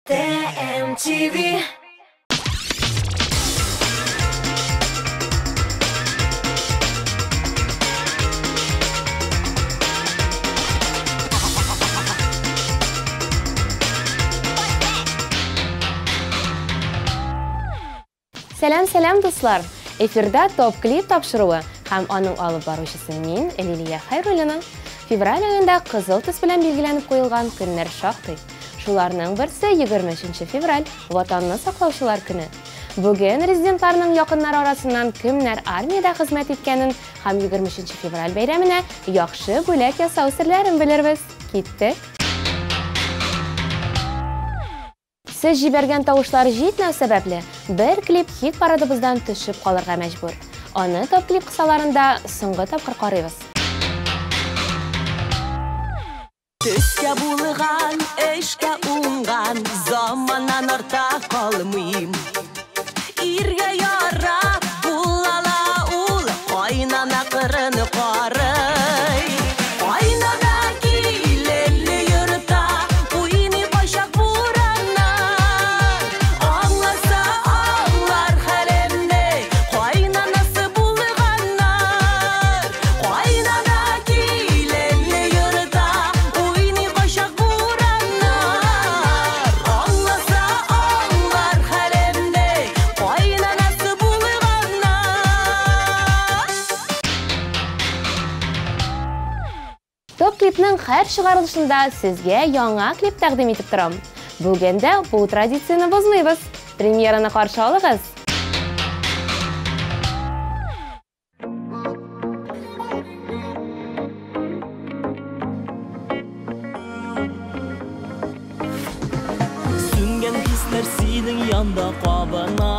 TMTV. Сәлам достар! Эфирда топ-клип тапшыруы һәм аның алып баручысы мин, Лилия Хайруллина. Февраль айында кызыл төс белән билгеләнеп куелган көннәр шактый. Шуларның берсе 23 февраль, Ватанны саклаучылар көне. Бүген резидентларның якыннары арасыннан кемнәр армиядә хезмәт иткәнен һәм 23 февраль бәйрәменә яхшы бүләк ясау серләрен белербез. Киттек! Сез җибәргән тавышлар җитмәү сәбәпле, бер клип хит парадыбыздан төшеп калырга мәҗбүр. Аны топ-клип кысаларында соңгы тапкыр карыйбыз. Төскә булган, эшкә уңган, заманнан арта калмыйм. Иргә ярап булала ул, кайнана кырын карый. Кайнана килеле йөртә, уйный башак бураннар. Аңласа аңлар хәлемне, кайнанасы булганнар. Кайнана килеле йөртә, уйный башак бураннар. Аңласа аңлар хәлемне, кайнанасы булганнар. Топ-клипның һәр чыгарылышында сезгә яңа клип тәкъдим итеп торам. Бүген дә бу традицияне бозмыйбыз. Премьераны каршы алыгыз. Сүнгән хисләр синең янда кабына,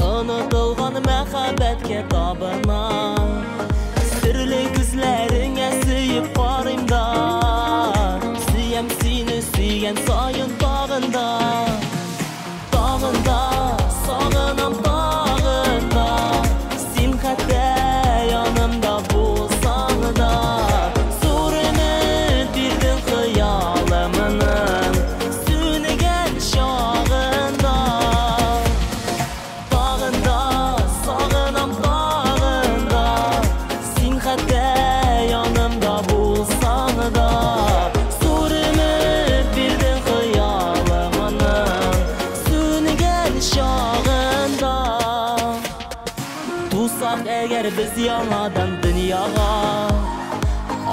онытылган мәхәббәткә табына. Серле күзләреңә сөеп карыйм да, сөям сине сөйгән саен тагында. Тагында, сагынам тагында, син хәтта янымда булсаң да. Зур өмет бирдең хыялымның сүнегән чагында. Тагында, сагынам тагында, син хәтта янымда булсаң да. Зур өмет бирдең хыялымның сүнегән чагында. Тусак әгәр без яңадан дөньяга,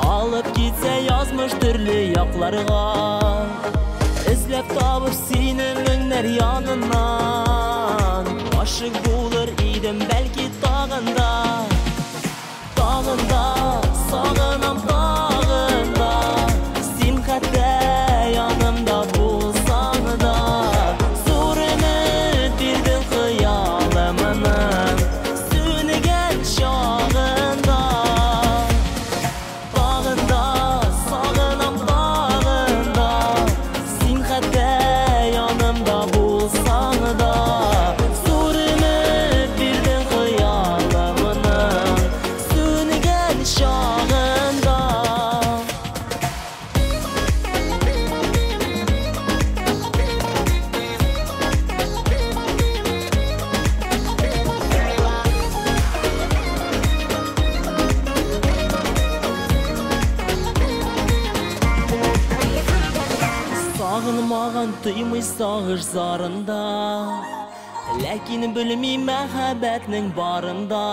алып китсә язмыш төрле якларга. Эзләп табып сине меңнәр яныннан, гашык булыр идем бәлки тагында. Тагында, сагынам тагында, син хәтта янымда булсаң да. Зур өмет бирдең хыялымның сүнегән чагында. Тагында, сагынам тагында, син хәтта янымда булсаң да. Зур өмет бирдең хыялымның сүнегән чагында. Сагынмаган тоймый сагыш зарында, ләкин белмим мәхәббәтнең барында.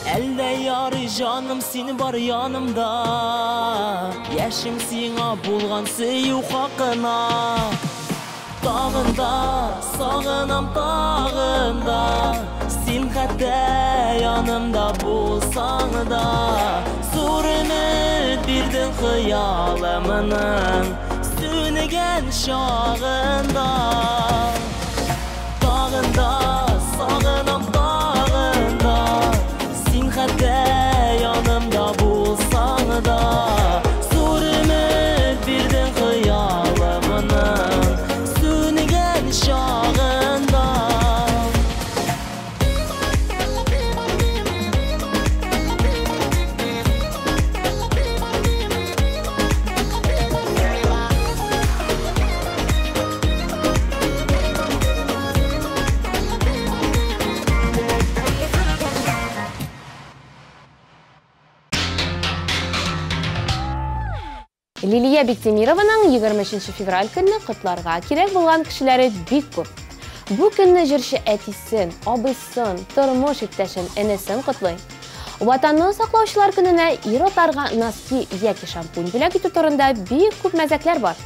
Әлдә ярый җаным син бар янымда, яшем сиңа булган сөю хакына. Тагында, сагынам тагында, син хәтта янымда булсаң да. Зур өмет бирдең хыялымның сүнегән чагында. Тагында, сагынам тагында, син хәтта янымда булсаң да. Зур өмет бирдең хыялымның сүнегән чагында. Лилия Бектемированың 23 февраль көнне котларга кирәк булган кешеләре бик күп. Бу көнне җырчы әтисен, абыйсын, тормыш иптәшен, энесен котлый. Ватанны саклаучылар көненә ир-атларга носки яки шампунь бүләк итү турында бик күп мәзәкләр бар.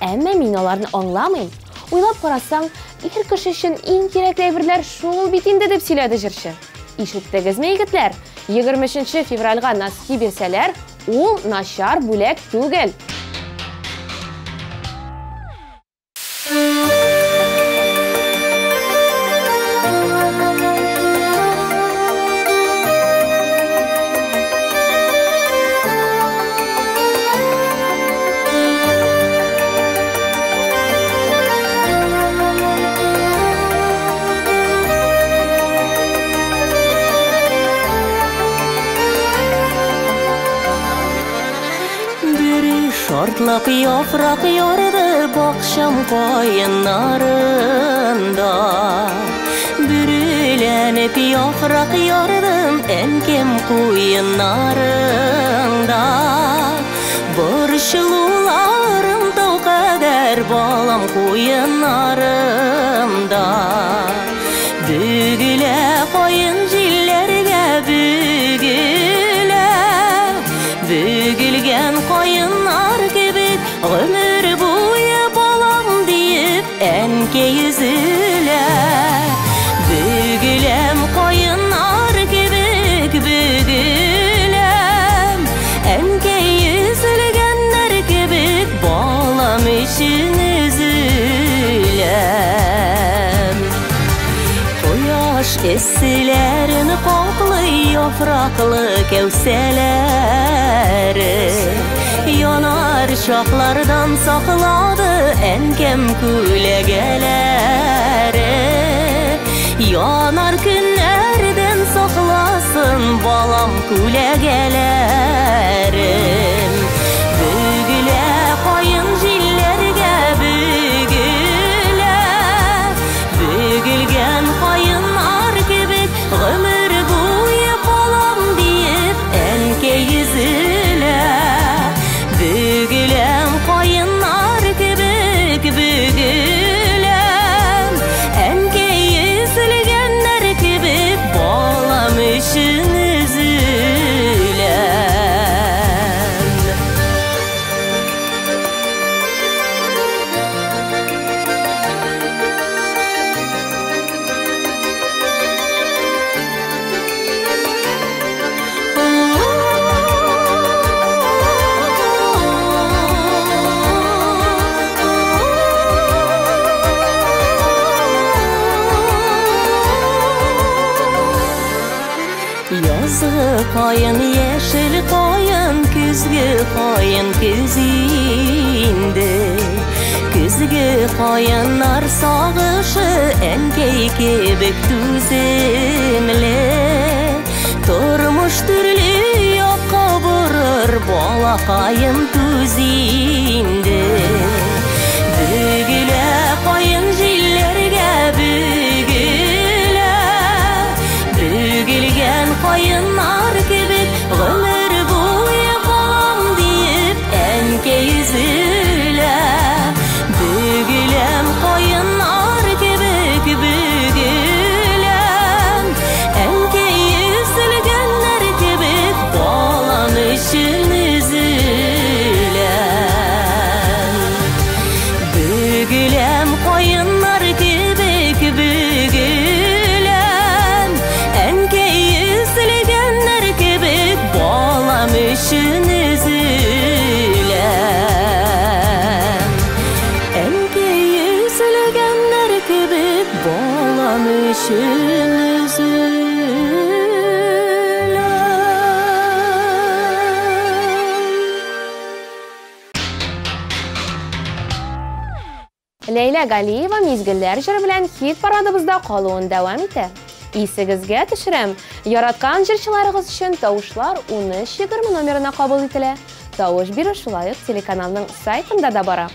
Әмма мин аларны аңламыйм. Уйлап карасаң, ир кеше өчен иң кирәкле әйберләр шул бит инде дип сөйләде җырчы. Ишеттегезме, егетләр? 23 февральгә носки бирсәләр, ул начар бүләк түгел. Шортлап яфрак ярды бакчам кайыннарында. Бүреләнеп яфрак ярдым әнкем куеннарында. Борчылуларым тау кадәр балам куеннарында. Бүгілә кайын җилләргә бүгілә. Бүгілгән кайыннар кебек гомер буе балам диеп әнкәй üzülә. Бүгіләм кайыннар кебек бүгіләм. Әнкәй üzülгәннәр кебек балам өчен üzülәм. Кояш эсселәрен каплый яфраклы кәүсәләре. Янар шаклардан саклады әнкәм күләгәләре. Янар көннәрдән сакласын балам күләгәләрем. Бүгілә кайын җилләргә бүгілә. Бүгілгән кайыннар кебек гомер буе балам диеп әнкәй üzülә. Бүгіләм кайыннар кебек бүгіләм. Әнкәй üzülгәннәр кебек балам өчен üzülәм. Yazgı kayın, yeşil kayın, küzgü kayın küzinde. Küzgü kayınlar sağışı ənkəy kebek tüzemli. Turmuş türlü yoqqa vurur bala kayın tüzinde. Бүгілә kayın jillərgə бүгілә. Бүгілгән кайыннар кебек гомер буе балам диеп әнкәй üzülә. Бүгіләм кайыннар кебек бүгіләм. Әнкәй üzülгәннәр кебек балам өчен üzülәм. Бүгіләм кайыннар кебек бүгіләм. Әнкәй üzülгәннәр кебек балам өчен üzülәм. Әнкәй üzülгәннәр кебек балам өчен üzülәм. Ләйлә Галиева мизгелләр җыры белән хит парадыбызда калуын дәвам итә. Исегезгә төшерәм, яраткан җырчыларыгыз өчен тавышлар 13-20 номерына кабул ителә. Тавыш бирү шулай ук телеканалның сайтында да бара.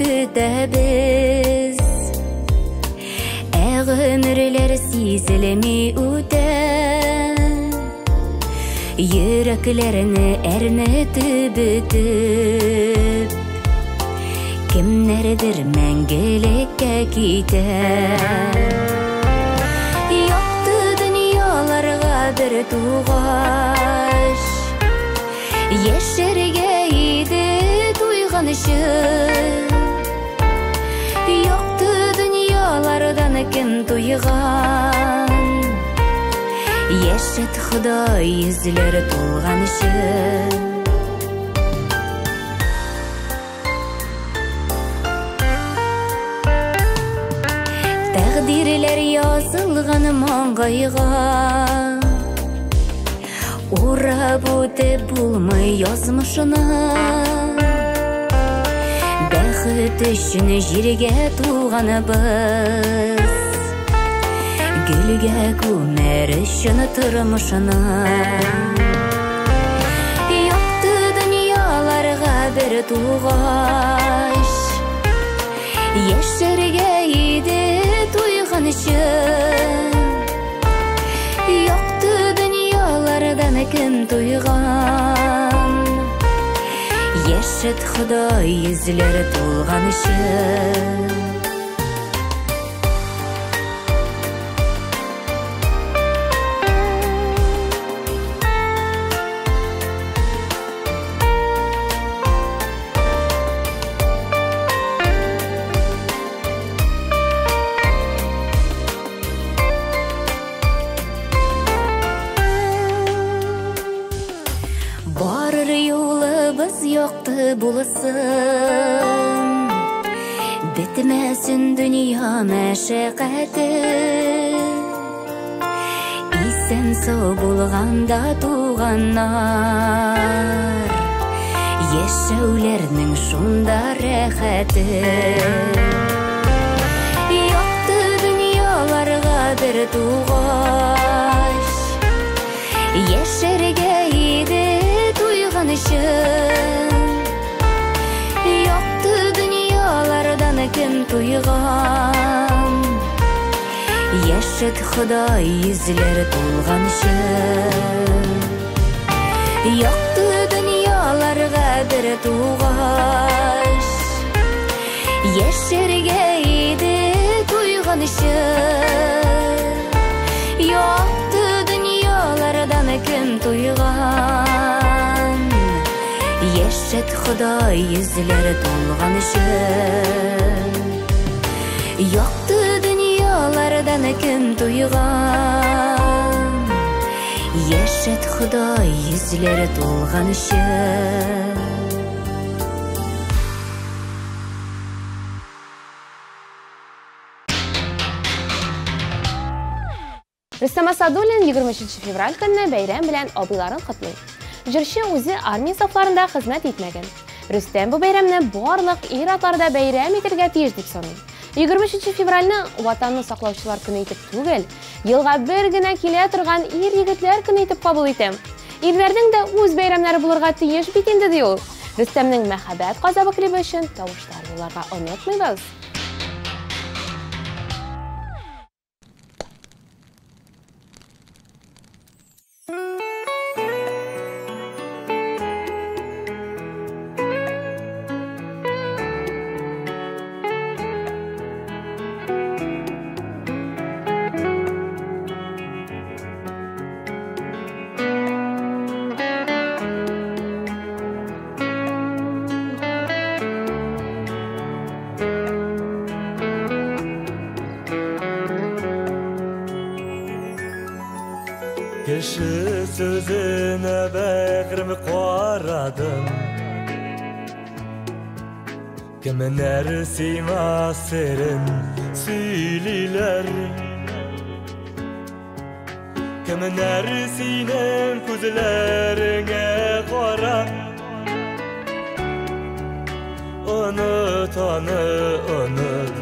күтәбез. Ömürler sizilemi üte, yüreklerini ernetip ütüp, kimlerdir мәңгелеккә китәр. Yoktu dünyalarga bir tuğaş, yeşerge idi tuyğanışı. Yoktu dünyalardan kim tuyğan, Yaşat Xudoy yüzleri to'lg'anishi. Taqdirlar yozilgan mang'ayga, o'rab o'tib bo'lmay yozmishini. Baxit uchun yerga tug'anibmiz, gülge kumerişini tırmışına. Yoktu dünyalarga bir tuğaş, yeşerge idi tuyğanışı. Yoktu dünyalardan kim tuyğan, yaşat Xudoy yüzleri to'lg'anishi. Yoktu bulasın, bitmesin dünya meşakkati. İsen sağ bulganda tuğanlar, yaşaularning şunda rahati. Yoktu dünyalarga bir tuğaş, yeşerge idi tuyğanışı. Yoktu dünyalardan kim tuyğan, yaşat Xudoy yüzleri to'lg'anishi. Yoktu dünyalarga bir tuğaş, yeşerge idi tuyğanışı. Yoktu dünyalardan kim tuyğan, yaşat Xudoy yüzleri to'lg'anishi. Yoktu dünyalardan kim tuyğan, yaşat Xudoy yüzleri to'lg'anishi. Рөстәм Асадуллин 23 февраль көнне бәйрәм белән абыйларын котлый. Җырчы үзе армия сафларында хезмәт итмәгән. Рөстәм бу бәйрәмне барлык ир-атларда бәйрәм итәргә тиеш дип саный. 23 февральне ватанны саклаучылар көне итеп түгел, елга бер генә килә торган ир-егетләр көне итеп кабул итәм. Ирләрнең дә үз бәйрәмнәре булырга тиеш бит инде ди ул. Рөстәмнең мәхәббәт газабы клипы өчен тавышлар юлларга онытмыйбыз. Kişi sözüne bağrımı qaradım, kimin ersima serin söyleyiler, kimin ersinin gözlerine qara. Unut onu unut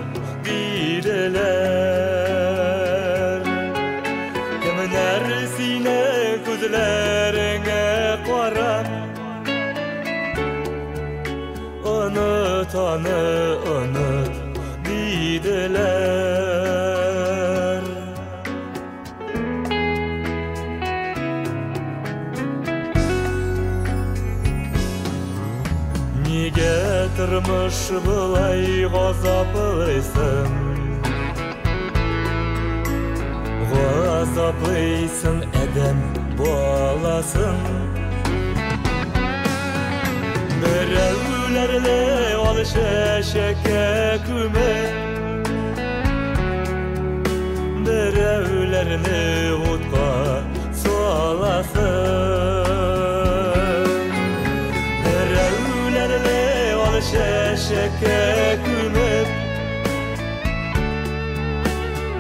direler, kimin ersinin gözlerine qara. Unut onu toplaysın edem bolasın Berevlerle alışa şeke küme Berevlerini utqa solasın Berevlerle alışa şeke küme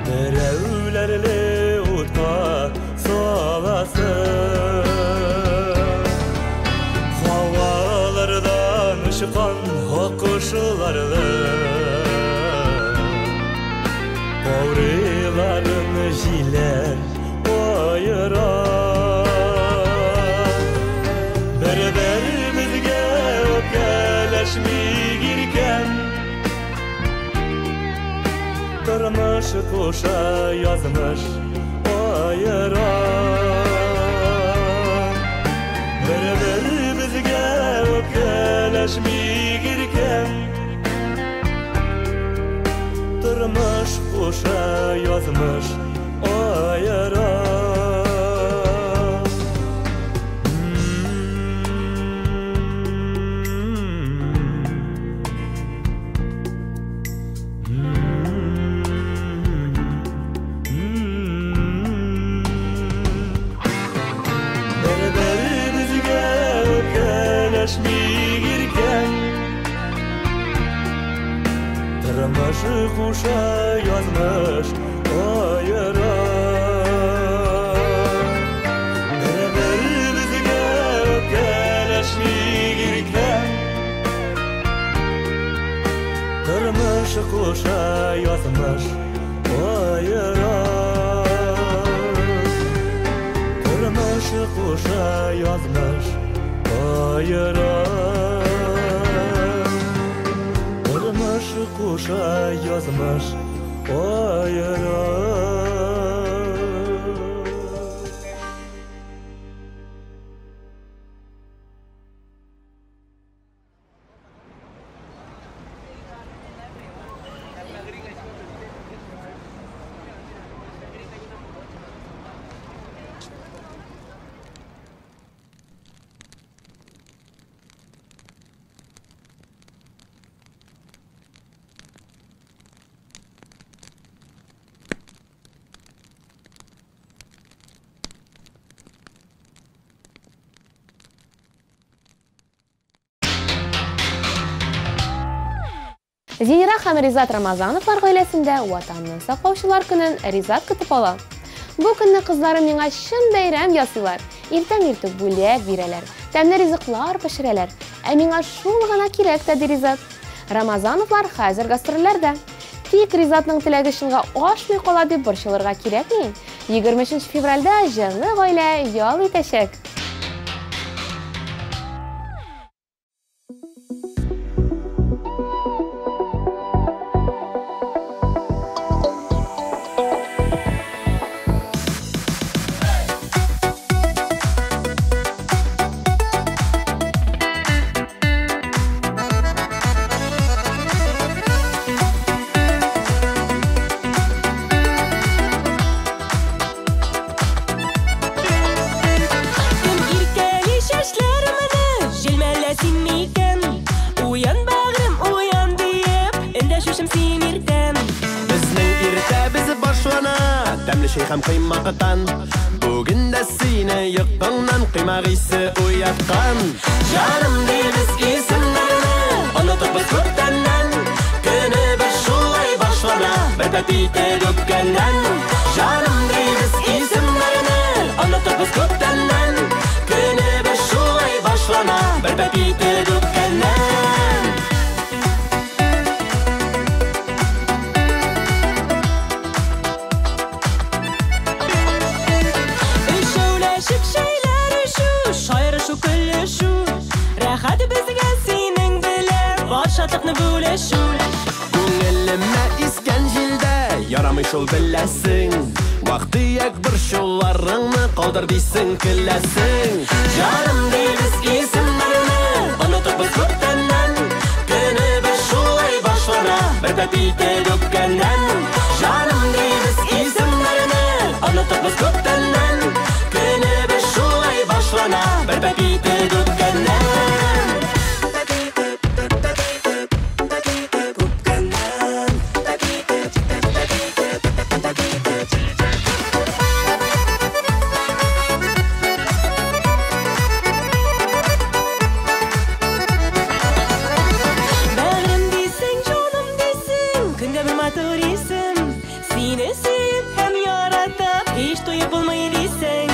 Berevlerle utqa solasın Havalardan ışıkan hoquşularlı Qavrilarını jiler oyırar Bir-birimizge öpkeleşmigirken Turmuş kuşa yazmış oyırar Bir-birimizge öpkeleşmigirken Turmuş kuşa yazmış oyırar Berberimizge öpkeleşmigirken Turmuş kuşa yazmış oyırar Berberimizge öpkeleşmigirken Turmuş kuşa yazmış oyırar Turmuş kuşa yazmış oyırar Turmuş kuşa yazmış oyırar Зинира һәм Ризат Рамазановлар гаиләсендә ватанны саклаучылар көнен Ризат көтеп ала. Бу көнне кызлары миңа чын бәйрәм ясыйлар. Иртән-иртүк бүләк бирәләр, тәмле ризыклар пешерәләр. Ә миңа шул гына кирәк тә Ризат. Рамазановлар хәзер гастрольләрдә. Тик Ризатның теләге чынга ашмый кала дип борчылырга кирәкми. 23 февральдә җырлы гаилә ял итәчәк. Һәм кыйммакытан Бүген дә сине йокыңнан кыймак исе уяткан Җаным дибез исемнәрне Онытып без күптәннән Көнебез шулай башлана Бер пәпите дүккәннән Җаным дибез исемнәрне Онытып без күптәннән Көнебез шулай башлана Бер пәпите дүккәннән Рәхәт безгә синең белән бар шатлыкны бүлешү Күңелемә искән җилдә ярамый шул беләсең Вакыт бер шулларыңны калдыр дисең киләсең Җаным дибез исемнәрне онытып без күптәннән Көнебез шулай башлана бер пәпите дүккәннән Җаным дибез исемнәрне онытып без күптәннән Күнде bir матур исем, сине сөйіп һәм яратып, һич туйып булмый дисең.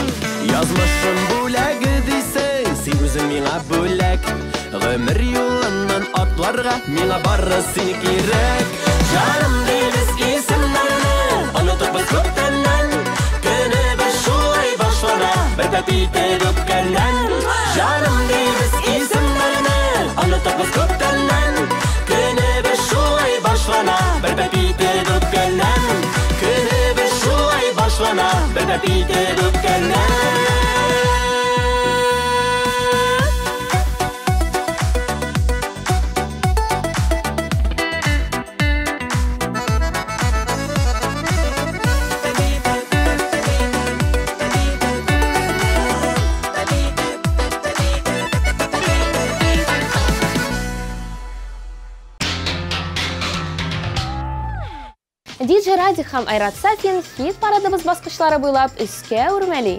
Язмышым бүләге дисең, син үзең миңа бүләк. Гомер юлыннан атларга миңа бары син кирәк. Җаным дибез исемнәрне, онытып күптәннән. Көнебез шулай башлана, бер тәпит үпкәннән. Җаным дибез исемнәрне, онытып күптәннән. Көнебез шулай башлана, бер тәпит үпкәннән. Көнебез шулай башлана, бер тәпит үпкәннән. DJ Радик һәм Айрат Сафин хит парадыбыз баскычлары буйлап өскә үрмәли.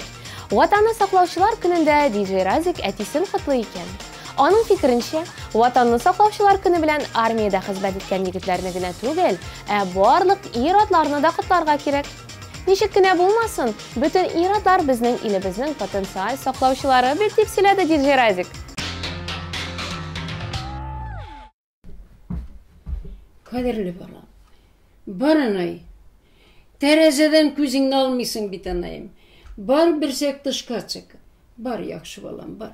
Ватанны саклаучылар көнендә DJ Радик әтисен котлый икән. Аның фикеренчә, ватанны саклаучылар көне белән армиядә хезмәт иткән егетләрне генә түгел, барлык ир-атларны да котларга кирәк. Ничек кенә булмасын, бөтен ир-атлар безнең илебезнең потенциаль саклаучылары бит дип сөйләде DJ Радик. Кадерле балам. Бар анай, тәрәзәдән күзіңді алмайсың бит анайым. Бар берсек тышқа чык. Бар яхшы балам, бар.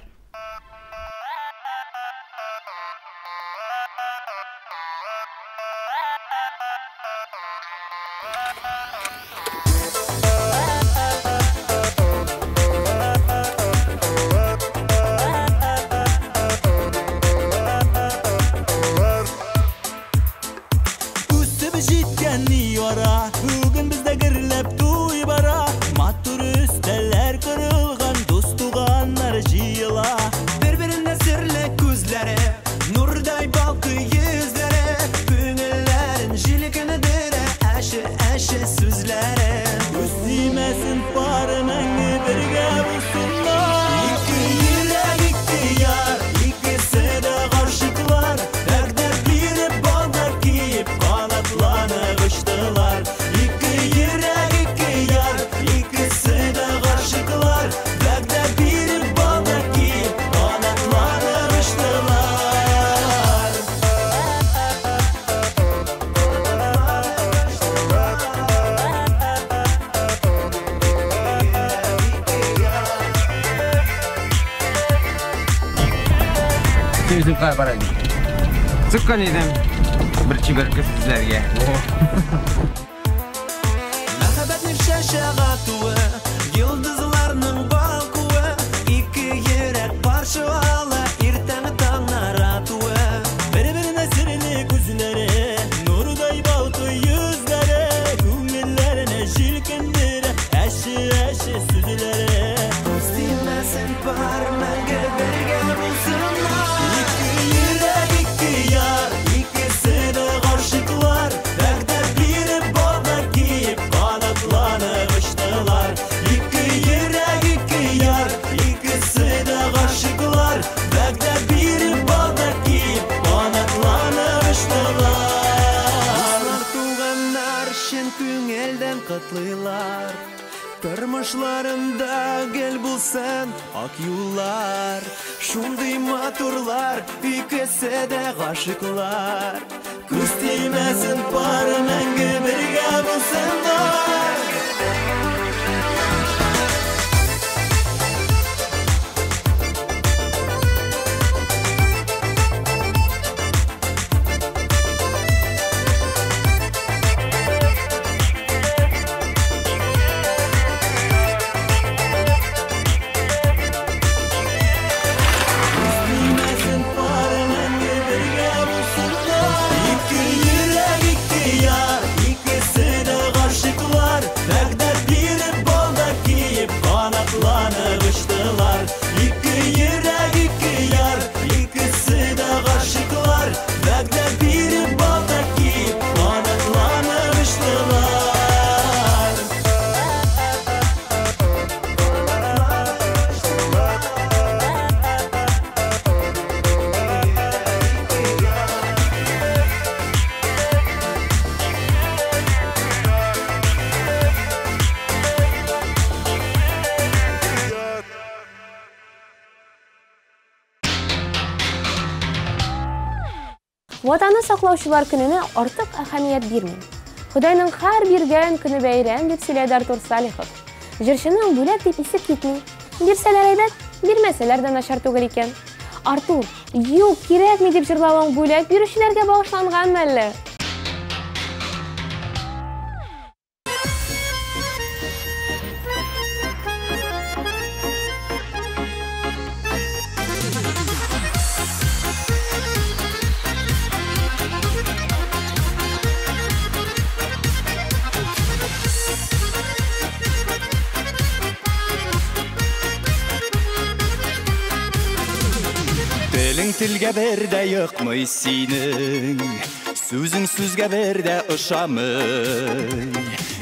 Bugün bizde gırlep tuy bara, matur üsteler kırılgan, dost tuğanlar jıyıla. Birbirine sirle gözleri, nurday balkı yüzleri, Künüllerin jilikini dire, eşe sözleri. Üstümesin parının birge bulsunlar. İki yürek iki yar, ikisi de karşıklar. Derdler birip baldak giyip kanatlanı kıştılar. İki yürek iki yar, ikisi de karşıklar. Derdler birip baldak giyip kanatlanı kıştılar. Сөзім қай барады. Сұққан едім бір чеберкі сіздерге. Мәхәббәтнең шәшәгә туы, йолдызларның балкуы, ике йөрәк парчалы, иртәнге таңнар атуы. Бер-беренә серле күзләре, нурдай балкый йөзләре, күңелләренә җилкендерә әше сүзләре. Үстимәсен бар мәңге бергә булсыннар. Ике йөрәк ике яр, икесе дә гаршыклар. Дәрдәр биреп балдар киеп канатланып очтылар. Ике йөрәк ике яр, икесе дә гаршыклар. Дәрдәр биреп балдар киеп канатланып очтылар. Туганнар шын күңелдән котлыйлар. Тормышларында гел булсын ак юллар. Шундый матурлар, икесе дә гашыклар. Күз тимәсен пары мәңге бергә булсыннар. Iki yürek iki yar. Ватаны саклаучылар көненә артык әһәмият бирмим. Худайның һәр биргән көне бәйрәм дип сөйләде Артур Салихов. Җырчының бүләк дип исе китми. Бирсәләр әйбәт, бирмәсәләр дә начар түгел икән. Артур, юк, кирәкми дип җырлавың бүләк бирүчеләргә багышланганмы әллә? Телең телгә бердә йыкмый синең, сүзең сүзгә бердә ошамый.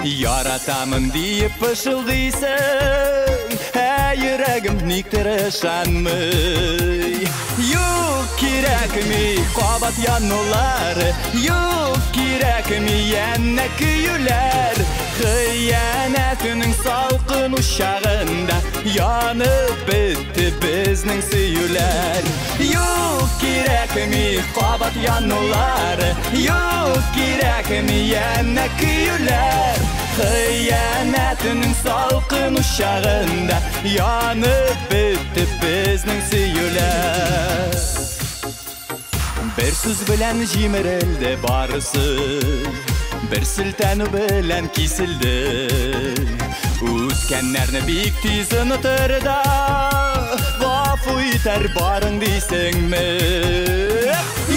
Яратамын диеп пышылдыйсың, йөрәгем никтер ышанмый. Юк кирәкми кабат янулар, юк кирәкми янә көйләр. Хыянәтнең салкын учагында янып бетте безнең сөюләр. Юк кирәкми кабат янулар, юк кирәкми янә көйләр. Хыянәтнең салкын учагында янып бетте безнең сөюләр. Бер сүз белән җимерелде барысы, бер селтәнү белән киселде. Үткәннәрне бик тиз онытыр да, гафу итәр барың дисеңме?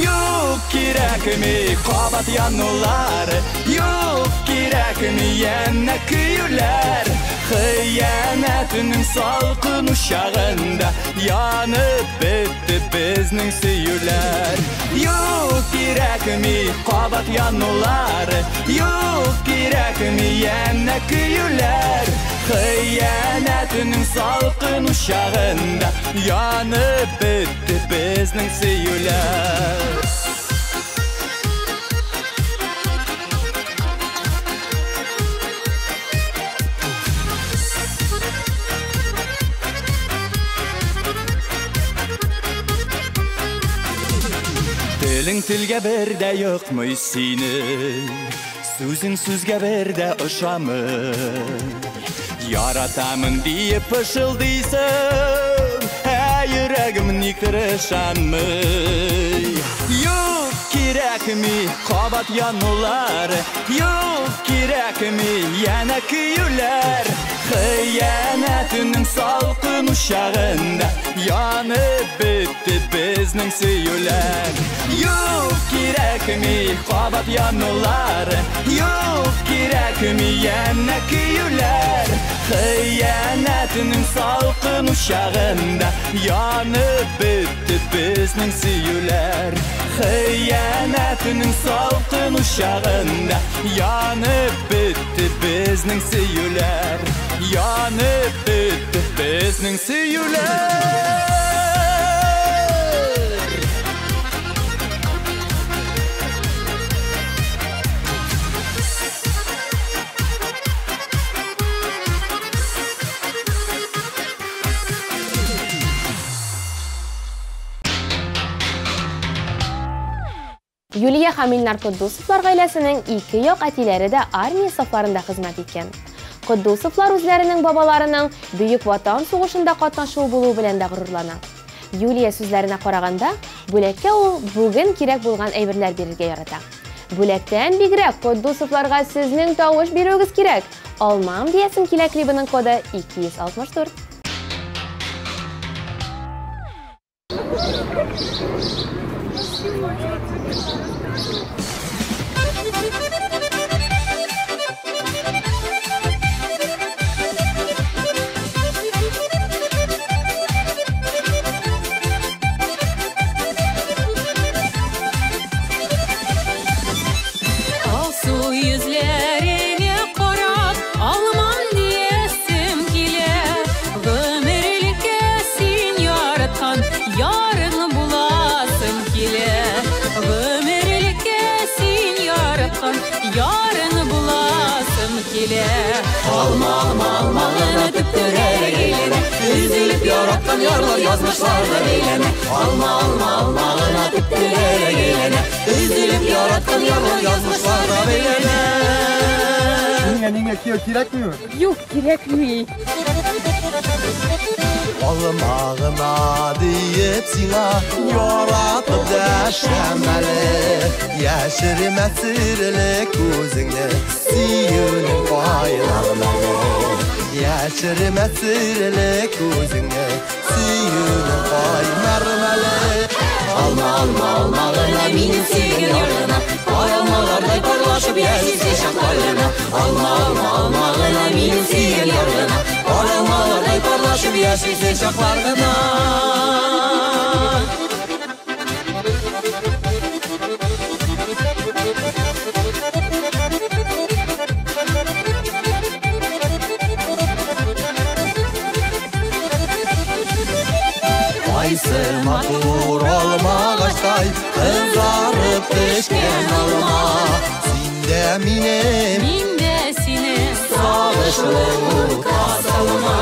Юк кирәкми кабат янулар, юк кирәкми янә көйләр. Хыянәтнең салкын учагында янып бетте безнең сөюләр. Юк кирәкми кабат янулар, юк кирәкми янә көйләр. Хыянәтнең салкын учагында янып бетте безнең сөюләр. Телең телгә бердә йыкмый синең, сүзең сүзгә бердә ошамый. Яратамын диеп пышылдыйсың, йөрәгем никтер ышанмый. Юк кирәкми кабат янулар, юк кирәкми янә көйләр. Хыянәтнең салкын учагында янып бетте безнең сөюләр. Юк кирәкми кабат янулар, юк кирәкми янә көйләр. Хыянәтнең салкын учагында янып бетте безнең сөюләр. Хыянәтнең салкын учагында янып бетте безнең сөюләр. Янып бетте безнең сөюләр. Юлия һәм Илнар Куддусовлар гаиләсенең ике як әтиләре дә армия сафларында хезмәт иткән. Куддусовлар үзләренең бабаларының Бөек Ватан сугышында катнашуы булуы белән дә горурлана. Юлия сүзләренә караганда, бүләккә ул бүген кирәк булган әйберләр бирергә ярата. Бүләктән бигрәк Куддусовларга сезнең тавыш бирүегез кирәк. Алмам диясем килә клибының коды 264. Yarın bulasım kile Almalım almalım öpüp törere gelene Üzülüp яраткан ярлар язмышларда бәйләнә. Алма, алма, алмагына типтеләр әйләнә. Үзелеп яраткан ярлар язмышларда бәйләнә. Niye kirakmıyor? Юк, кирәкми. Almağına deyip sina yaratıb dəşəməli. Yaşırmə sirli gözünü siyünün bayrağları. Yaşırmə sirli gözünü siyünün bayrağları. Alma, alma, almağına benim sevgin yarına. Almalarday parlaşıb yaşısı şaqlarına. Alma, alma, almağına benim sevgin yarına. Almalarday parlaşıb yaşısı şaqlarına. Aysı matur olma ağaçtay, kızarıp pişken alma. Sinde minem, Minde sine sağışlı kasalma.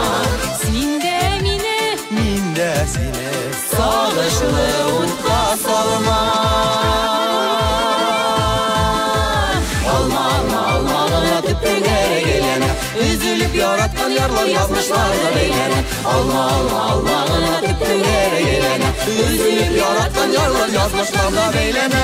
Sinde mine Mindesine sağışlı kasalma. Alma, alma, almağına tüpülere gelene. Üzülüp yaratkan yarlar yazmışlar da beylene. Alma, alma, almağına tüpülere gelene. Üzülüp yaratkan yarlar yazmışlar da beylene.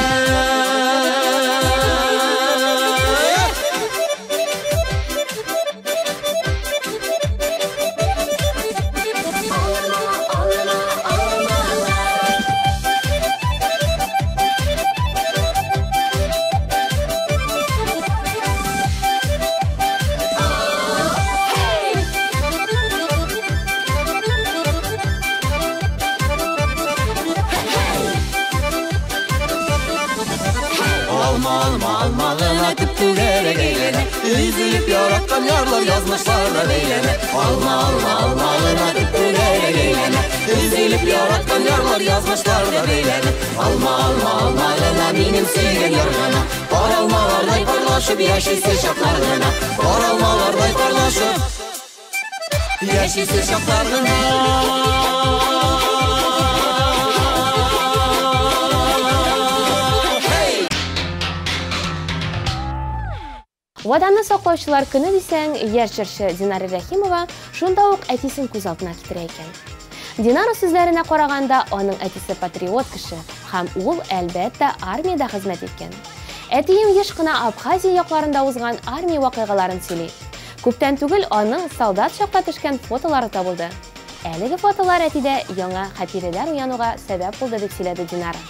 Alma, alma, almağına tüpülere gelene. Üzülüp yaratkan yarlar yazmışlar da beylene. Alma, alma, almağına tüpülere gelene. Üzülüp yaratkan yarlar yazmışlar da beylene. Alma, alma, almağına benim sevgin yarına. Paralmalarday parlaşıp yaşısı şaqlarına. Paralmalarday parlaşıp yaşısı şaqlarına. Ваданны саклаучылар көне дисәң, яшь җырчы Динара Рәхимова шунда ук әтисен күз алдына китерә икән. Динара сүзләренә караганда, аның әтисе патриот кеше һәм ул, әлбәттә, армиядә хезмәт иткән. Әтием еш кына Абхазия якларында узган армия вакыйгаларын сөйли. Күптән түгел аның солдат чакта төшкән фотолары табылды. Әлеге фотолар әтидә яңа хатирәләр уянуга сәбәп булды дип сөйләде Динара.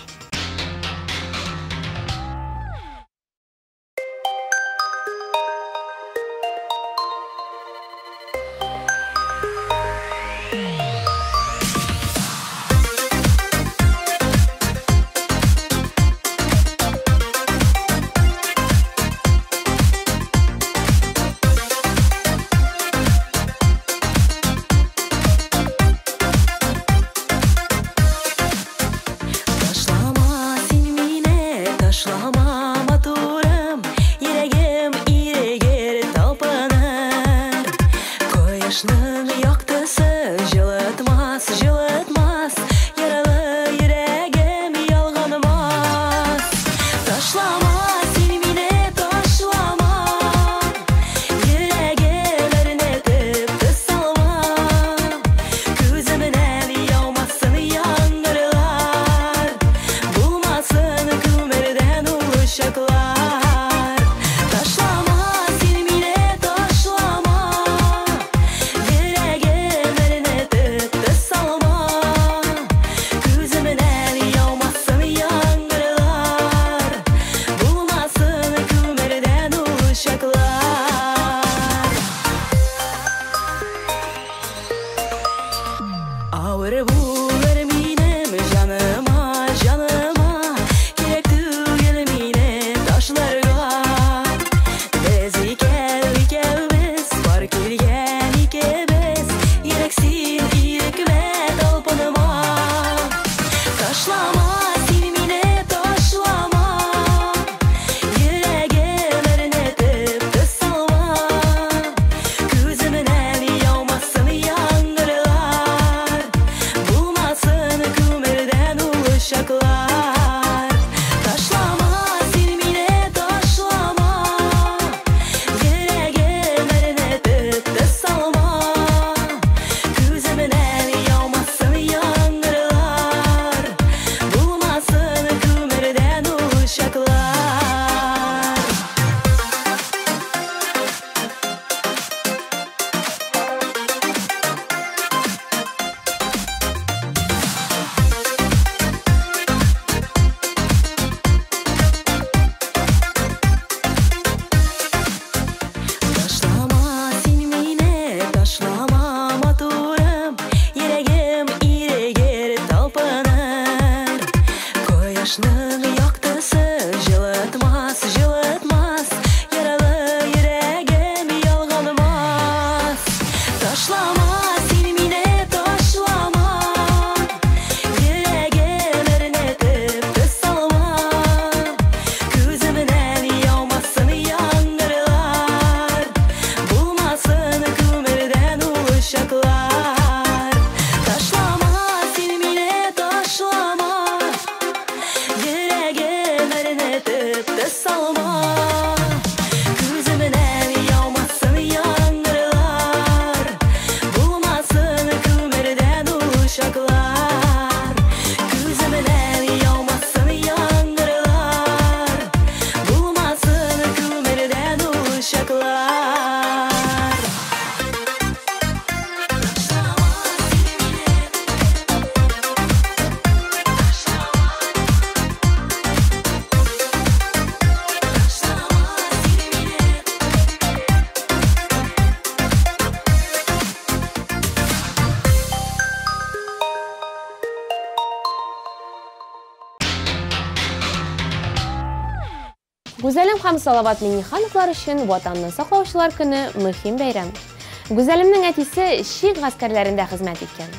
Пошла кызлар. Гүзәлем һәм Салават Миңнехановлар өчен Ватанны саклаучылар көне мөһим бәйрәм. Гүзәлемнең әтисе шик гаскәрләрендә хезмәт иткән.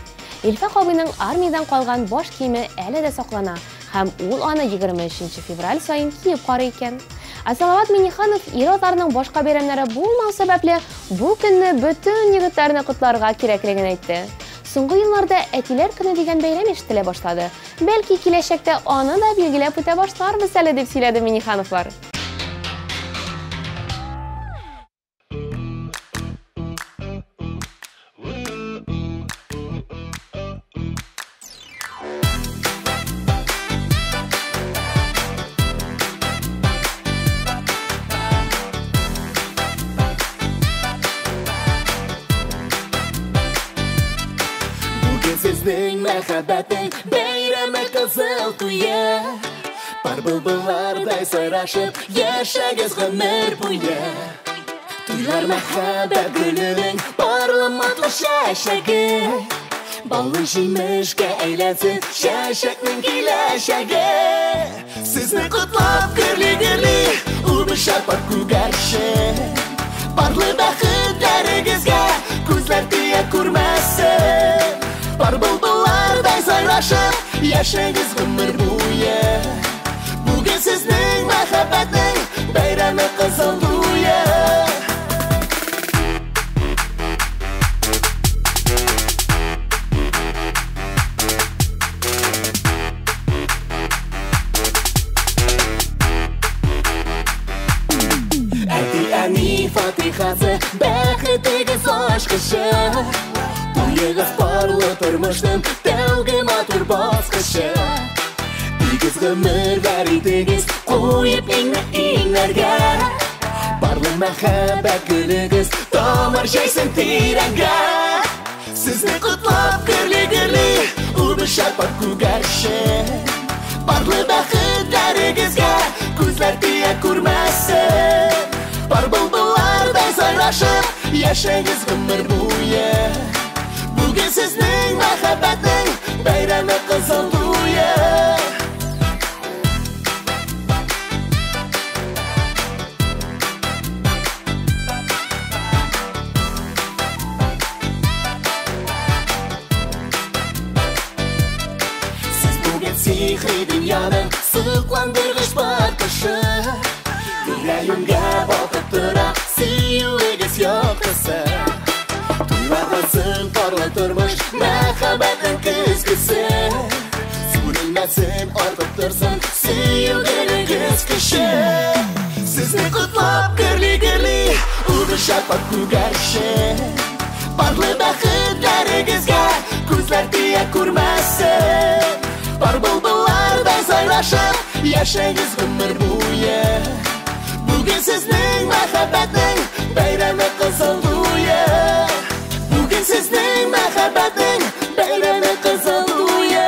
Илфәк абыйның армиядан калган баш киеме әле дә саклана һәм ул аны 23 февраль саен киеп карый икән. Салават Миңнеханов ир-атларның башка бәйрәмнәре булмау сәбәпле бу көнне бөтен егетләрне котларга кирәклеген әйтте. Соңгы елларда әтиләр көне дигән бәйрәм ишетелә башлады. Бәлки киләчәктә аны да билгеләп үтә башларбыз әле дип сөйләде Миңнехановлар. Сезнең мәхәббәтең бәйрәме кызыл туе, бар былбыллардай сайрашып яшәгез гомер буе. Туйлар мәхәббәт гөленең парламатлы чәчәге, баллы җимешкә әйләнсен чәчәкнең киләчәге. Сезне котлап гөрли-гөрли убышар бар күгәрче, барлы бәхетләрегезгә күзләр тия күрмәсен. Бар былбыллардай сайрашып яшәгез гомер буе. Бүген сезнең мәхәббәтнең бәйрәме кызыл туе. Әти-әни фатихасы бәхетегез ачкычы, туегыз парлы тормышның тәүге матур баскычы. Тигез гомер вәритегез куеп иңнәргә, барлы мәхәббәт гөлегез тамар җәйсен тирәнгә. Сезне котлап гөрли-гөрли убышар бар күгәрче, барлы бәхетләрегезгә күзләр тия күрмәсен. Бар былбыллардай сайрашып яшәгез гомер буе. Бүген сезнең мәхәббәтнең бәйрәме кызыл туе. Сез бүген сихри дөньяның сыкландыргыч бакышы, йөрәгемгә батып тора сөюегез яктысы. Туйларгызын парлы тормыш мәхәббәтнең көзгесе, сүрелмәсен артып торсын сөюегез кеше. Сезне котлап гөрли-гөрли убышар бар күгәрче, барлы бәхетләрегезгә күзләр тия күрмәсен. Бар былбыллардай сайрашып яшәгез гомер буе. Бүген сезнең мәхәббәтнең бәйрәме кызыл туе. Бүген сезнең мәхәббәтнең бәйрәме кызыл туе.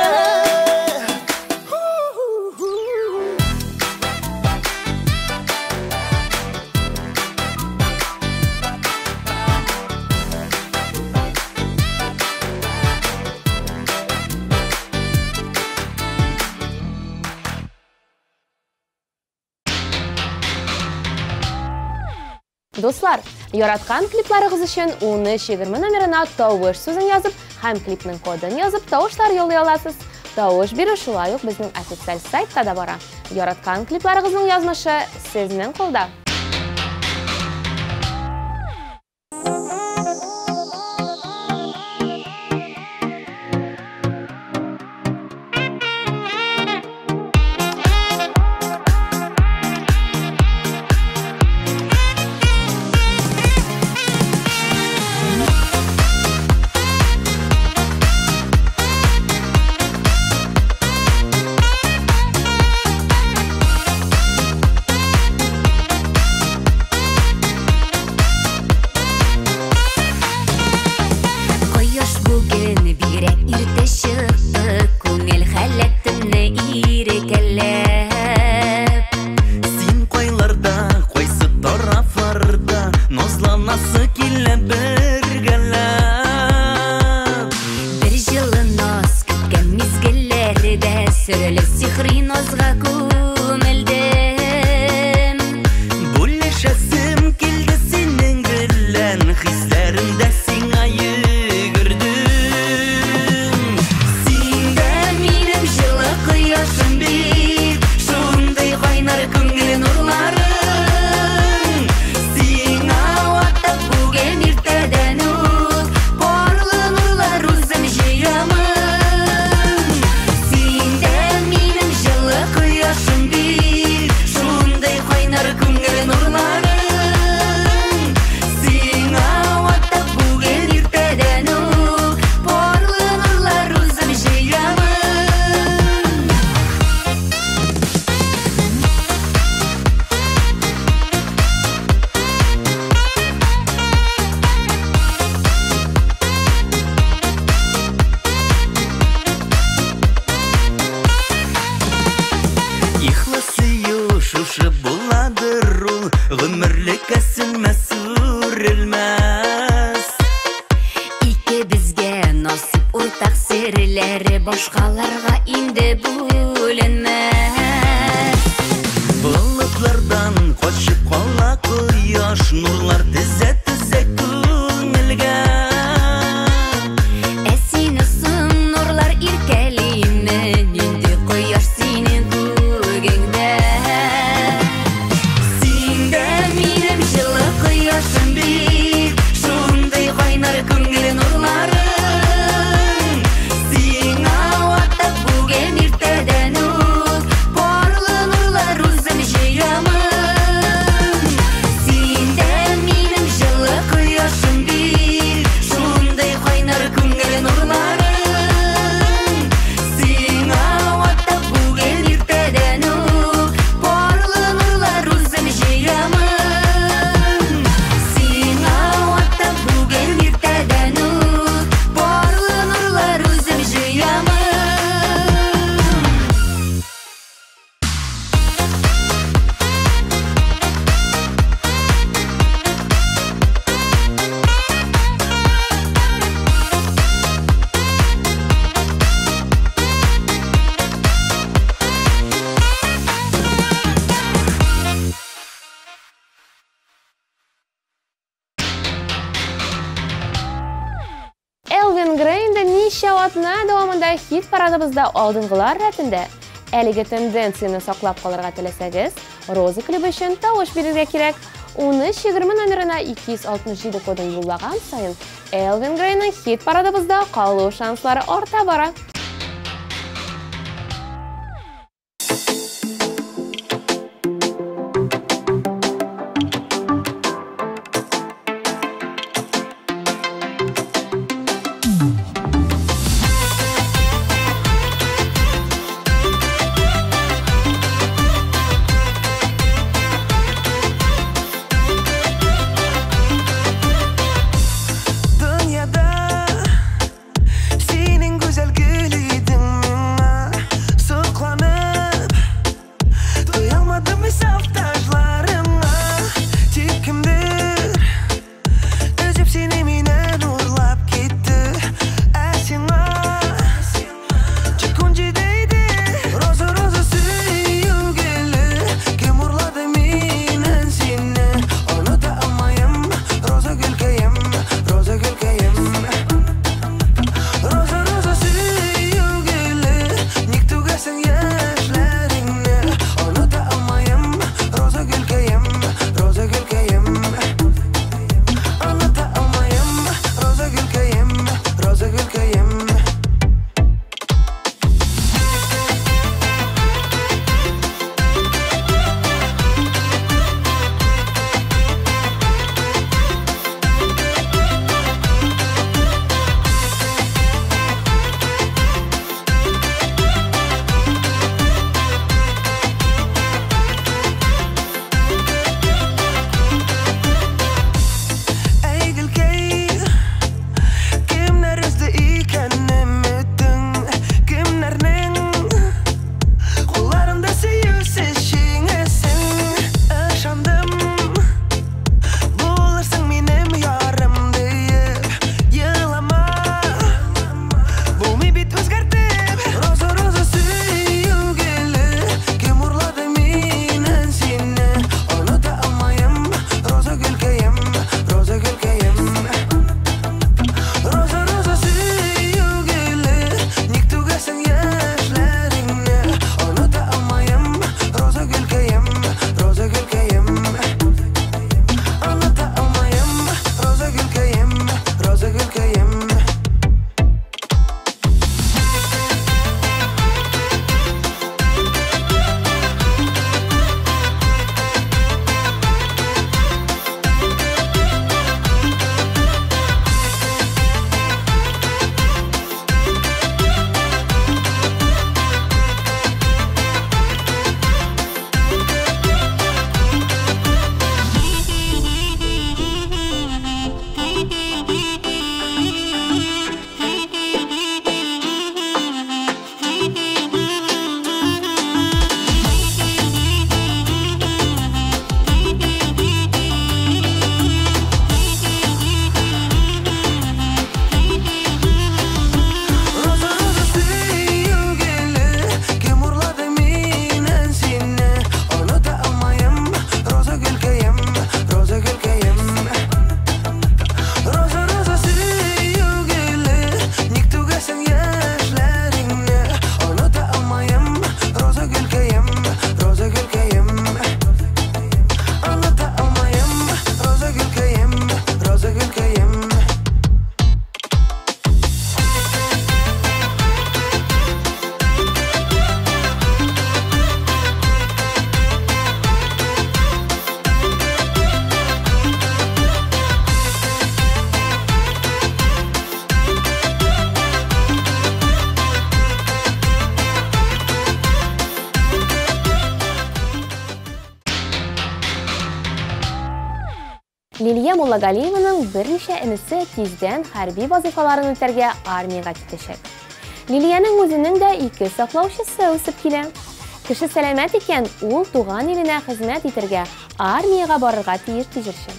Дуслар, яраткан клипларыгыз өчен 13-20 номерына тавыш сүзен язып һәм клипның кодын язып тавышлар юллый аласыз. Тавыш бирү шулай ук безнең официаль сайтта да бара. Яраткан клипларыгызның язмышы сезнең кулда. анасы килә бергәләп. Бер җылы наз көткән мизгелләрдә сөрелеп сихри назга күмелдем. Бүлешәсем килде синең белән, хисләремдә сиңа йөгердем. Синдә минем җылы кояшым бит, шундый кайнар күңел нурларың. Сиңа Ватып бүген иртәдән үк парлы нурлар үзем җыямын. Синдә минем җылы кояшым бит, шундый кайнар күңел нурларың. Сиңа Ватып бүген иртәдән үк парлы нурлар үзем җыямын. ихласый шушы буладыр ул, гомерлеккә сеңмәс үрелмәс. Икебезгә насип уртак серләре башкаларга инде бүленмәс. Болытлардан качып кала кояш, нурлар тезә-тезә күңелгә. Ә сине соң нурлар иркәлиме, инде кояш синең күгеңдә. Синдә минем җылы кояшым бит, шундый кайнар күңел нурларың. Сиңа Ватып бүген иртәдән үк парлы нурлар үзем җыямын. Синдә минем җылы кояшым бит, шундый кайнар күңел нурларың. Сиңа Ватып бүген иртәдән үк парлы нурлар үзем җыямын. Сиңа Ватып бүген иртәдән үк парлы нурлар үзем җыямын. Элвин Грейнда ничә атна дәвамында хит парадыбызда алдынгылар рәтендә. Әлеге тенденцияны саклап калырга теләсәгез, Роза клубы өчен тавыш бирергә кирәк. 13-20 номерына 267 кодын юллаган сайын Элвин Грейнның хит парадыбызда калу шанслары арта бара. Dünyada senin güzel gül Лилия Муллагалиеваның берничә энесе тиздән хәрби вазифаларын үтәргә армиягә китәчәк. Лилияның үзенең дә 2 саклаучысы үсеп килә. Кеше сәламәт икән, ул туган иленә хезмәт итәргә, армиягә барырга тиеш җырчы.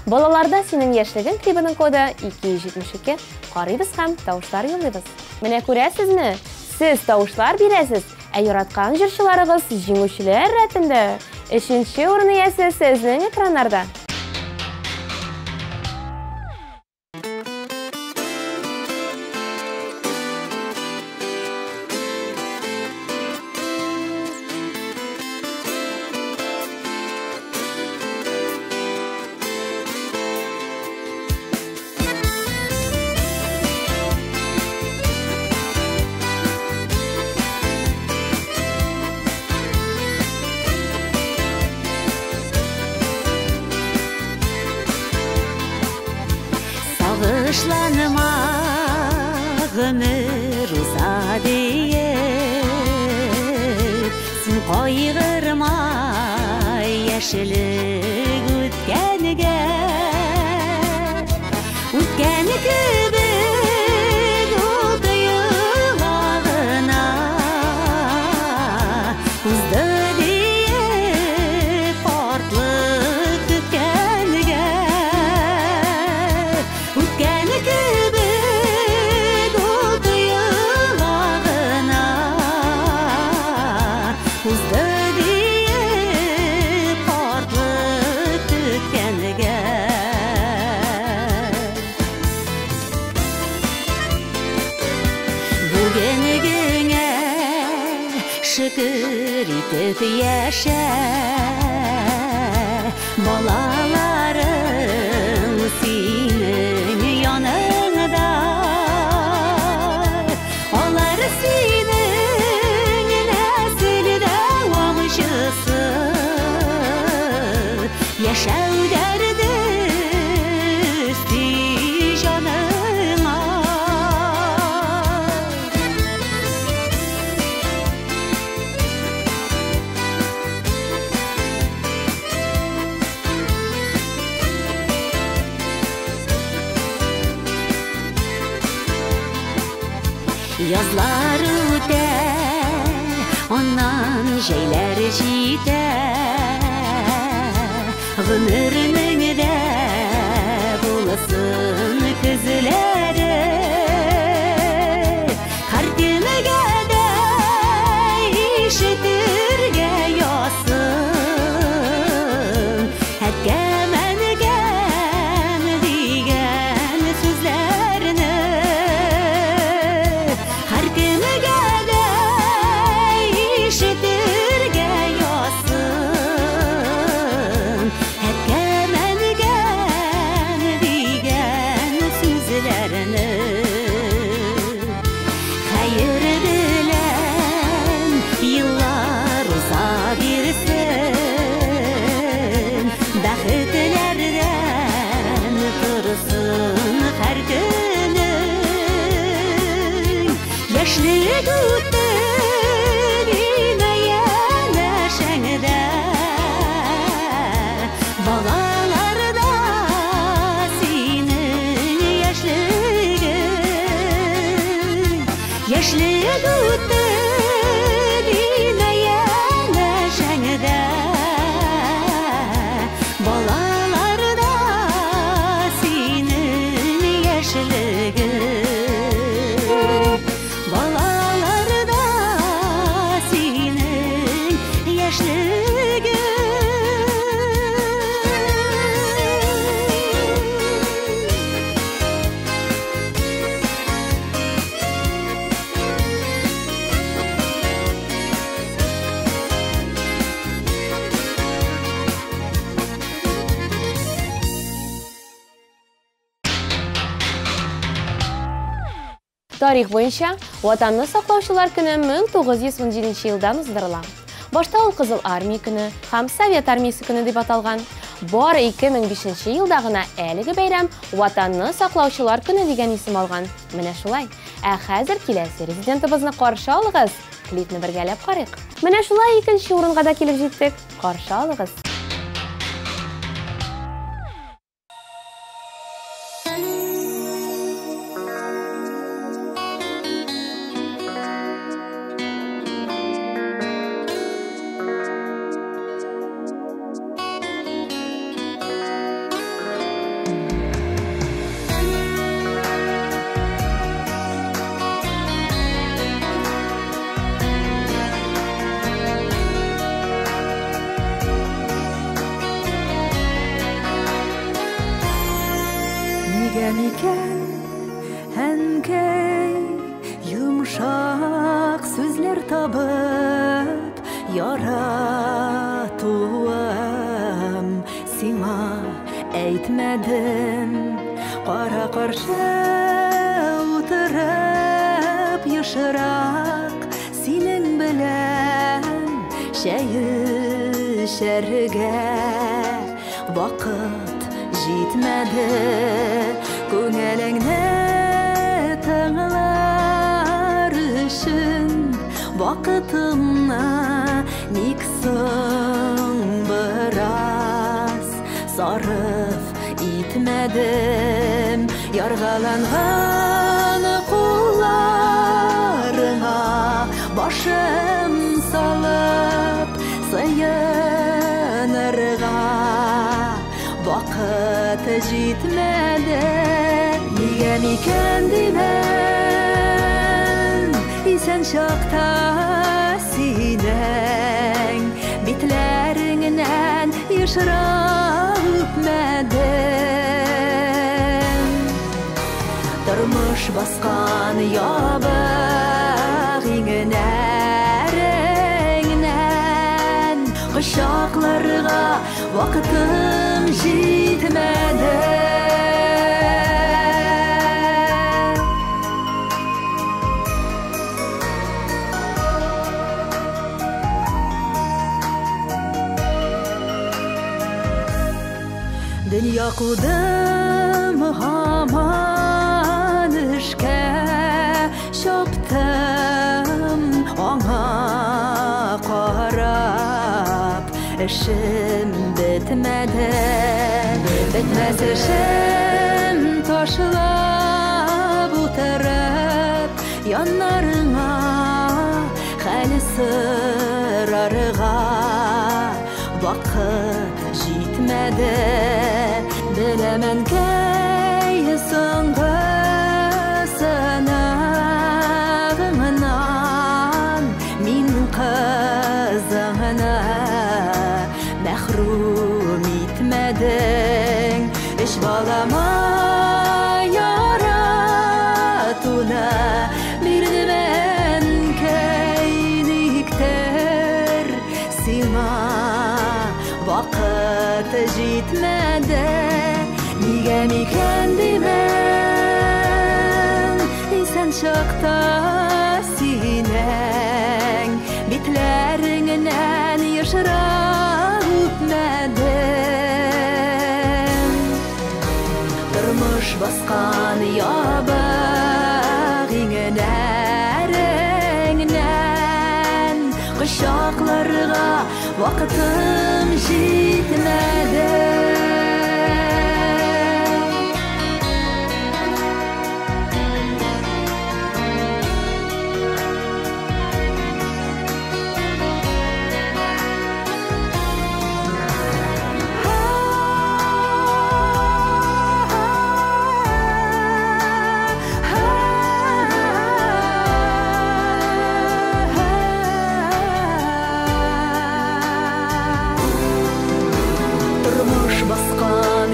Балаларда синең яшьлегең клибының коды 272. Карыйбыз һәм тавышлар юллыйбыз. Менә күрәсезме? Сез тавышлар бирәсез, ә яраткан җырчыларыгыз җиңүчеләр рәтендә 3нче урынны ясый сезнең экраннарда. Sağışlanma ömür uza diye Sen koyğırma yaşlılık ütkeniga Ütkeni kübük oldu yığağına Uzdu diye portlık ütkeniga Ütkeni kübük oldu yığağına Uzdu diye portlık ütkeniga Bugününe şükür itip yaşa Balaların senin yanında Onlar senin nesil devamcısı Yaşav derdi üstü canına Yazlar öter, ondan şeyler jiter Gönürünün de bulasın kızları Kartımıga da işitirge yasın Etkemengen digen sözlerini Kartımıga da işitirge yasın Etkemengen digen sözlerini Hayır bilen yıllar uza girsin Bәхетlerden tursun her günün Yaşlık üttü dünyaya neşende Balalarda senin yaşlığın Yaşlık üttü dünyaya neşende Balalarda senin yaşlığın Balalarda senin yaşlığın Тарих буенча, Ватанны саклаучылар көне 1917 елдан уздырыла. Башта ул Кызыл армия көне һәм Совет армиясе көне дип аталган. Бары 2005 елда гына әлеге бәйрәм Ватанны саклаучылар көне дигән исем алган. Менә шулай. Ә хәзер киләсе резидентыбызны каршы алыгыз. Клипны бергәләп карыйк. Менә шулай 2нче урынга да килеп җиттек. Каршы алыгыз. Nigeniken Әнкәй Yumşak sözler tabıp Yaratuam Sima әйтмәдім Қара қаршы Утырып Ешырақ Синең белән Шәй шәргә Вақыт җитмәде Күңелеңне тыңлар өчен Вакытымны ник соң бераз сарыф итмәдем Яргаланган кулларыңа башым салып сыенырга Вакыт җитмәде Нигә микән димән Исән чакта синең Битләреңнән ешрак үпмәдем Тормыш баскан ябык иңнәреңнән Кочакларга вакытым җитмәде Dünya kudum haman işke Şoptum ona karab İşim bitmedi Bitmez işim taşlab Utarıp yanlarına Hali sırarığa Vakit җитмәде Беләмән кәй соңгы сынагыңнан Мин кызыңны мәхрүм итмәдең Өч балама яратуны бирдем кәй никтер сиңа Вакыт җитмәде Нигә микән димән Исән чакта синең Битләреңнән ешрак үпмәдем Тормыш баскан ябык иңнәреңнән Кочакларга Вакытым җитмәде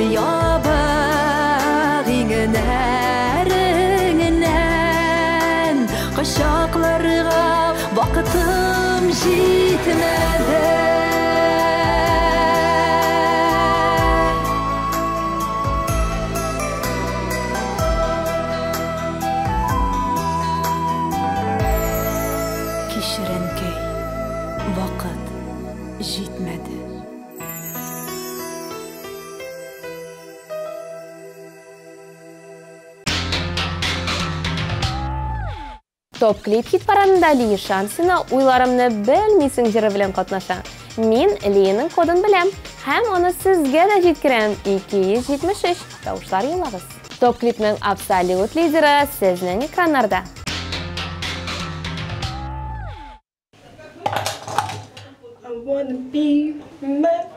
Ябык иңнәреңнән Кочакларга вакытым җитмәде Кичеренкәй вакыт җитмәде Топ-клип хит парадында Лия Шансина уйларымны белмисең җыры белән катнаша. Мин Лияның кодын беләм һәм аны сезгә дә җиткерәм. 273 тавышлар юллагыз. Топ-клипның абсолют лидеры сезнең экраннарда. I wanna be mad.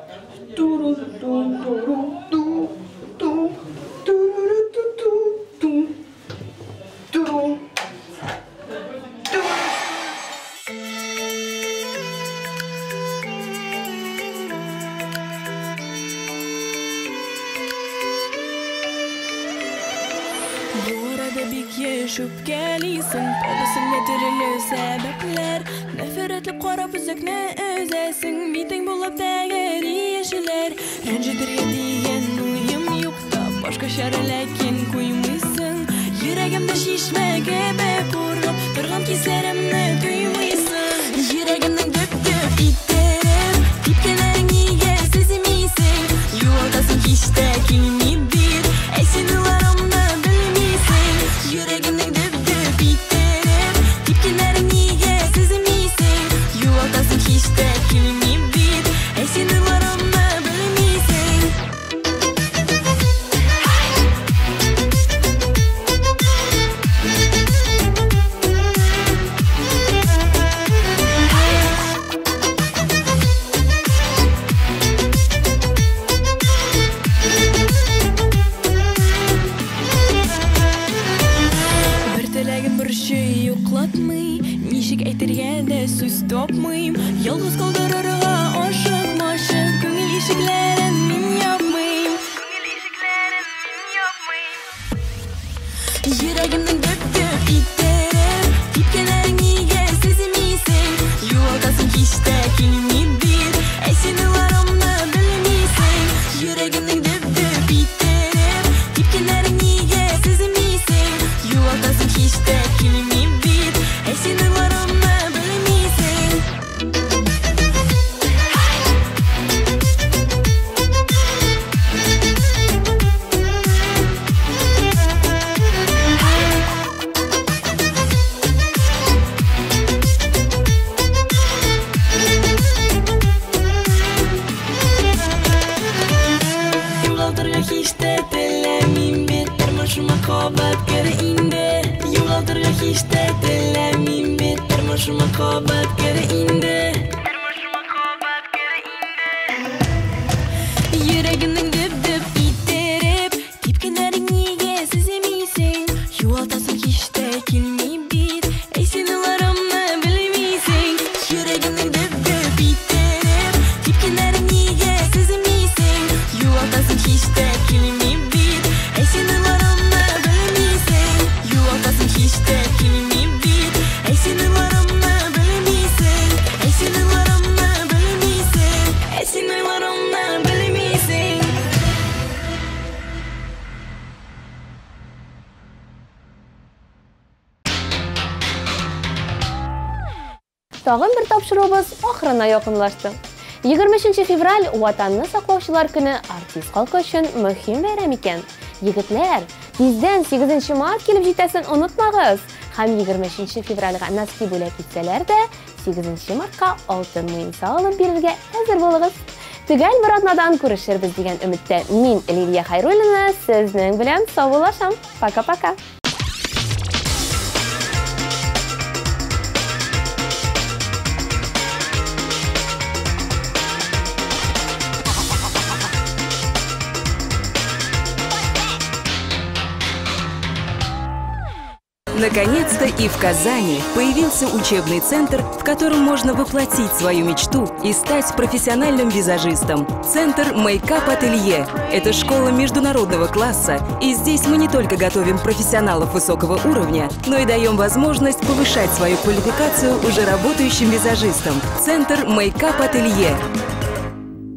Burada bik yaşıp geliysin Babasında türlü sebepler Nefretli qarap üzekne özesin Biting bulup degeri yeşiler Rencidir ya diyen uyum yok da Başka şaralakin koymuşsun Yüreğimde şişme gebe kurup Durgan kislerimni duymuşsun Yüreğimden düp düp iterim Tipkelerin iyiye sezimiysin Yuvaldasın işte kilimi bir Esinilarımda bilmişsin Yüreğimden düp düp iterim Tipkelerin iyiye sezimiysin Yuvaldasın işte kilimi bir Esinilarımda bilmişsin Ничек әйтергә дә сүз тапмыйм Ялгыз калдырырга ашыкмашык Күңел ишекләрен мин япмыйм Йөрәгемнең дөп-дөп иттереп Типкәләрең нигә сизмисең Юлдасың кичтә килми бир Ә син уйларымны белмисең Йөрәгемнең дөп-дөп иттереп Типкәләрең нигә сизмисең Юлдасың кичтә килми бир Ә син уйларымны белмисең Югалтырга һич тә теләмим бит Тормышыма кабат кере инде Югалтырга һич тә теләмим бит Тормышыма кабат кере инде Йөрәгемнең дөп-дөп иттереп Типкәләрең нигә сизмисең Югалтасың һич тә килми бит Әй син уйларымны белмисең Йөрәгемнең дөп-дөп иттереп Типкәләрең нигә сизмисең Югалтасың һич тә килми бит Әй син уйларымны белмисең Югалтасың һич тә килми бит Әй син уйларымны белмисең Әй син уйларымны белмисең Әй син уйларымны белмисең Тагын бер тапшыруыбыз ахырына якынлашты. 23 февраль Ватанны саклаучылар көне артист халкы өчен мөһим бәйрәм икән. Егетләр, тиздән 8 март килеп җитәсен онытмагыз. Һәм 23 февральгә носки бүләк итсәләр дә, 8 мартка алтын муенса алып бирергә әзер булыгыз. Төгәл бер атнадан күрешербез дигән өметтә мин Лилия Хайруллина сезнең белән саулашам. Пока-пока. Наконец-то и в Казани появился учебный центр, в котором можно воплотить свою мечту и стать профессиональным визажистом. Центр Мейкап Ателье – это школа международного класса, и здесь мы не только готовим профессионалов высокого уровня, но и даем возможность повышать свою квалификацию уже работающим визажистам. Центр Мейкап Ателье.